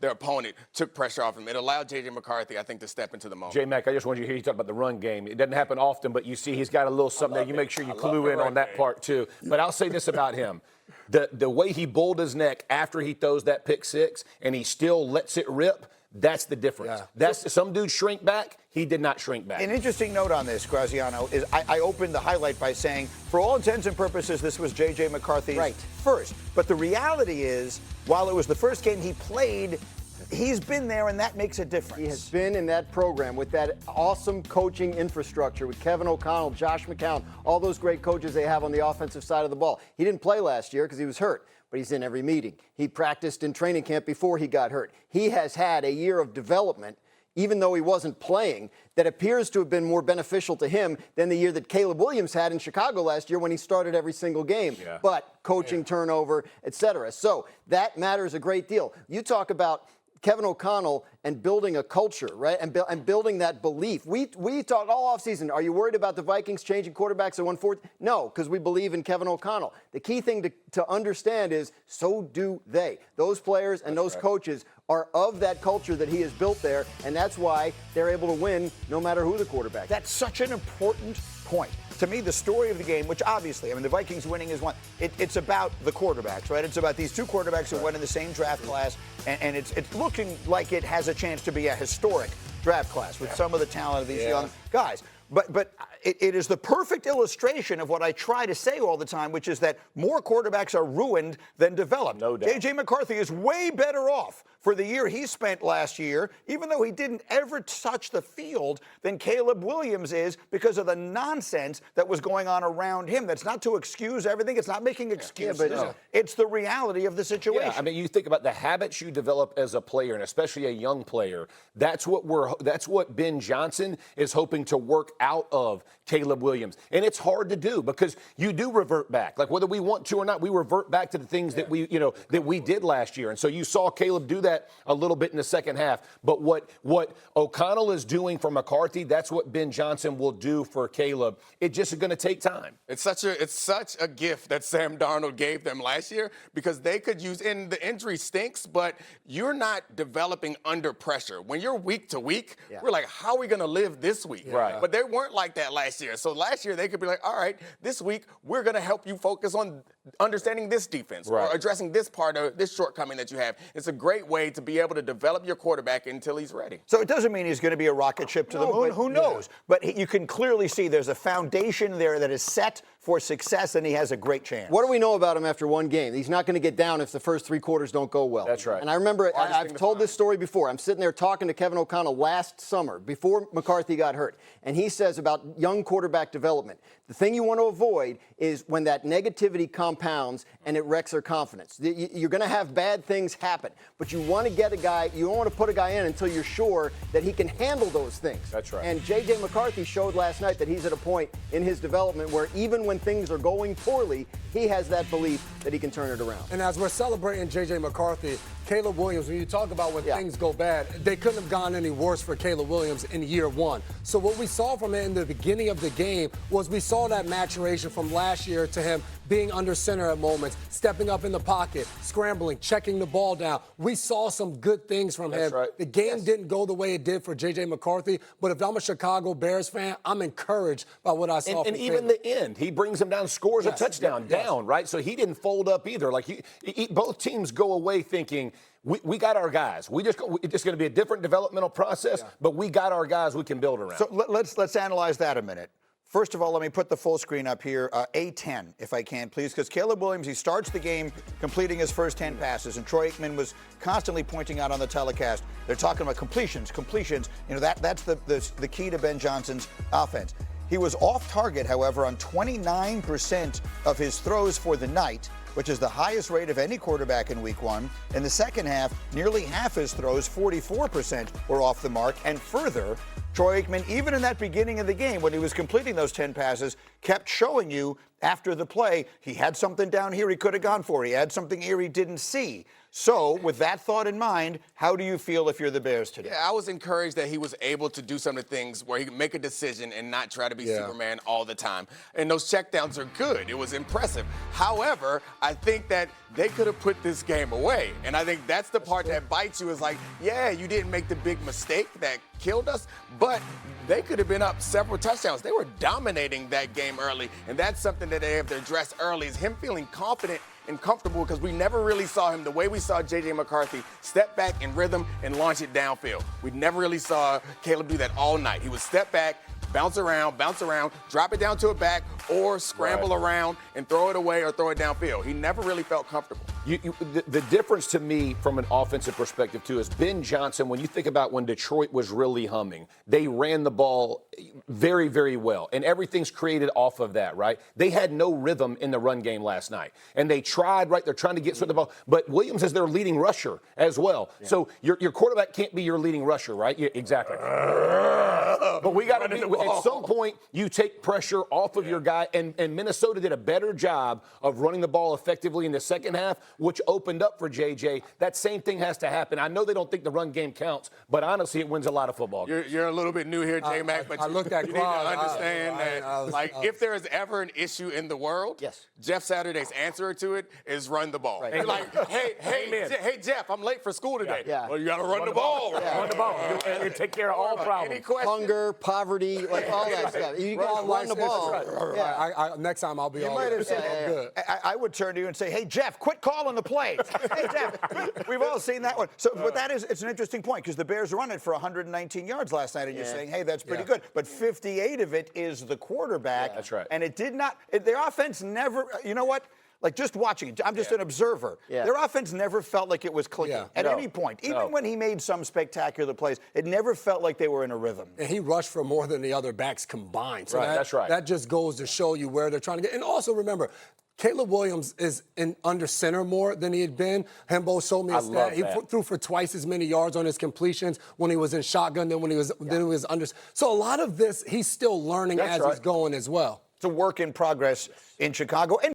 their opponent took pressure off him. It allowed J.J. McCarthy, I think, to step into the moment. J-Mac, I just want you to hear you talk about the run game. It doesn't happen often, but you see he's got a little something there. You make sure you clue in on that part, too. But I'll say this about him. The way he bulled his neck after he throws that pick six and he still lets it rip, that's the difference. Yeah. That's some dudes shrink back. He did not shrink back. An interesting note on this, Graziano, is I opened the highlight by saying, for all intents and purposes, this was J.J. McCarthy's first. But the reality is, while it was the first game he played, he's been there, and that makes a difference. He has been in that program with that awesome coaching infrastructure with Kevin O'Connell, Josh McCown, all those great coaches they have on the offensive side of the ball. He didn't play last year because he was hurt, but he's in every meeting. He practiced in training camp before he got hurt. He has had a year of development, even though he wasn't playing, that appears to have been more beneficial to him than the year that Caleb Williams had in Chicago last year when he started every single game. Yeah. But coaching, turnover, et cetera. So that matters a great deal. You talk about Kevin O'Connell and building a culture, right, and building that belief. We talked all offseason, are you worried about the Vikings changing quarterbacks at 1/4? No, because we believe in Kevin O'Connell. The key thing to understand is so do they. Those players and those coaches are of that culture that he has built there, and that's why they're able to win no matter who the quarterback is. That's such an important point. To me, the story of the game, which obviously, I mean, the Vikings winning is one. It's about the quarterbacks, right? It's about these two quarterbacks who went in the same draft class, and it's looking like it has a chance to be a historic draft class with some of the talent of these young guys. But it is the perfect illustration of what I try to say all the time, which is that more quarterbacks are ruined than developed. No doubt. J.J. McCarthy is way better off for the year he spent last year, even though he didn't ever touch the field, than Caleb Williams is because of the nonsense that was going on around him. That's not to excuse everything. It's not making excuses. It's the reality of the situation. Yeah, I mean, you think about the habits you develop as a player, and especially a young player. That's what Ben Johnson is hoping to work out of Caleb Williams. And it's hard to do because you do revert back. Like whether we want to or not, we revert back to the things that we did last year. And so you saw Caleb do that a little bit in the second half. But what O'Connell is doing for McCarthy, that's what Ben Johnson will do for Caleb. It's just going to take time. It's such a gift that Sam Darnold gave them last year because they could use, and the injury stinks, but you're not developing under pressure. When you're week to week, we're like, how are we going to live this week? Right. But they weren't like that last year. So last year they could be like, all right, this week we're going to help you focus on understanding this defense or addressing this part of this shortcoming that you have. It's a great way to be able to develop your quarterback until he's ready. So it doesn't mean he's going to be a rocket ship to the moon. Who knows? But you can clearly see there's a foundation there that is set for success, and he has a great chance. What do we know about him after one game? He's not going to get down if the first 3 quarters don't go well. That's right. And I remember, I've told this story before. I'm sitting there talking to Kevin O'Connell last summer before McCarthy got hurt, and he says about young quarterback development, the thing you want to avoid is when that negativity compounds and it wrecks their confidence. You're going to have bad things happen, but you want to get a guy, you don't want to put a guy in until you're sure that he can handle those things. That's right. And J.J. McCarthy showed last night that he's at a point in his development where even when things are going poorly, he has that belief that he can turn it around. And as we're celebrating J.J. McCarthy, Caleb Williams, when you talk about when things go bad, they couldn't have gone any worse for Caleb Williams in year one. So what we saw from him in the beginning of the game was we saw that maturation from last year to him being under center at moments, stepping up in the pocket, scrambling, checking the ball down. We saw some good things from him. Right. The game didn't go the way it did for J.J. McCarthy, but if I'm a Chicago Bears fan, I'm encouraged by what I saw from And even the end, he brings him down, scores a touchdown down, right? So he didn't fold up either. Like both teams go away thinking, we got our guys. It's just going to be a different developmental process, but we got our guys we can build around. So let's analyze that a minute. First of all, let me put the full screen up here, A10, if I can, please, because Caleb Williams, he starts the game completing his first 10 passes, and Troy Aikman was constantly pointing out on the telecast, they're talking about completions. You know, that's the key to Ben Johnson's offense. He was off target, however, on 29% of his throws for the night, which is the highest rate of any quarterback in week one. In the second half, nearly half his throws, 44%, were off the mark. And further, Troy Aikman, even in that beginning of the game, when he was completing those 10 passes, kept showing you after the play, he had something down here he could have gone for. He had something here he didn't see. So, with that thought in mind, how do you feel if you're the Bears today? Yeah, I was encouraged that he was able to do some of the things where he could make a decision and not try to be Superman all the time. And those checkdowns are good. It was impressive. However, I think that they could have put this game away. And I think that's the part that bites you is like, yeah, you didn't make the big mistake that killed us, but they could have been up several touchdowns. They were dominating that game early, and that's something that they have to address early is him feeling confident and comfortable because we never really saw him the way we saw J.J. McCarthy step back in rhythm and launch it downfield. We never really saw Caleb do that all night. He would step back, bounce around, drop it down to a back, or scramble around and throw it away or throw it downfield. He never really felt comfortable. The difference to me from an offensive perspective, too, is Ben Johnson, when you think about when Detroit was really humming, they ran the ball very, very well, and everything's created off of that, right? They had no rhythm in the run game last night, and they tried, right? They're trying to get the ball, but Williams is their leading rusher as well. Yeah. So your quarterback can't be your leading rusher, right? Yeah, exactly. But we got to be, at some point, you take pressure off of your guy, and Minnesota did a better job of running the ball effectively in the second half, which opened up for JJ. That same thing has to happen. I know they don't think the run game counts, but honestly, it wins a lot of football. You're a little bit new here, J-Mac, but I looked at you need to understand that, if there is ever an issue in the world, Jeff Saturday's answer to it is run the ball. Right. Like, hey, Jeff, I'm late for school today. Yeah. Well, you got to run the ball. Run the ball. And take care of all problems. Hunger, poverty, like all that stuff. You got to run the ball. Right. Next time I'll be all good. I would turn to you and say, hey, Jeff, quit calling the plays. Hey, Jeff, we've all seen that one. So, but it's an interesting point because the Bears run it for 119 yards last night, and you're saying, hey, that's pretty good. But 58 of it is the quarterback. That's right. And it did not, their offense never, you know what? Like, just watching it, I'm just an observer. Their offense never felt like it was clicking at any point. Even when he made some spectacular plays, it never felt like they were in a rhythm. And he rushed for more than the other backs combined. So that's right. That just goes to show you where they're trying to get. And also remember, Caleb Williams is under center more than he had been. Hembo showed me a stat. He threw for twice as many yards on his completions when he was in shotgun than when he was under. So a lot of this, he's still learning as he's going as well. It's a work in progress in Chicago. And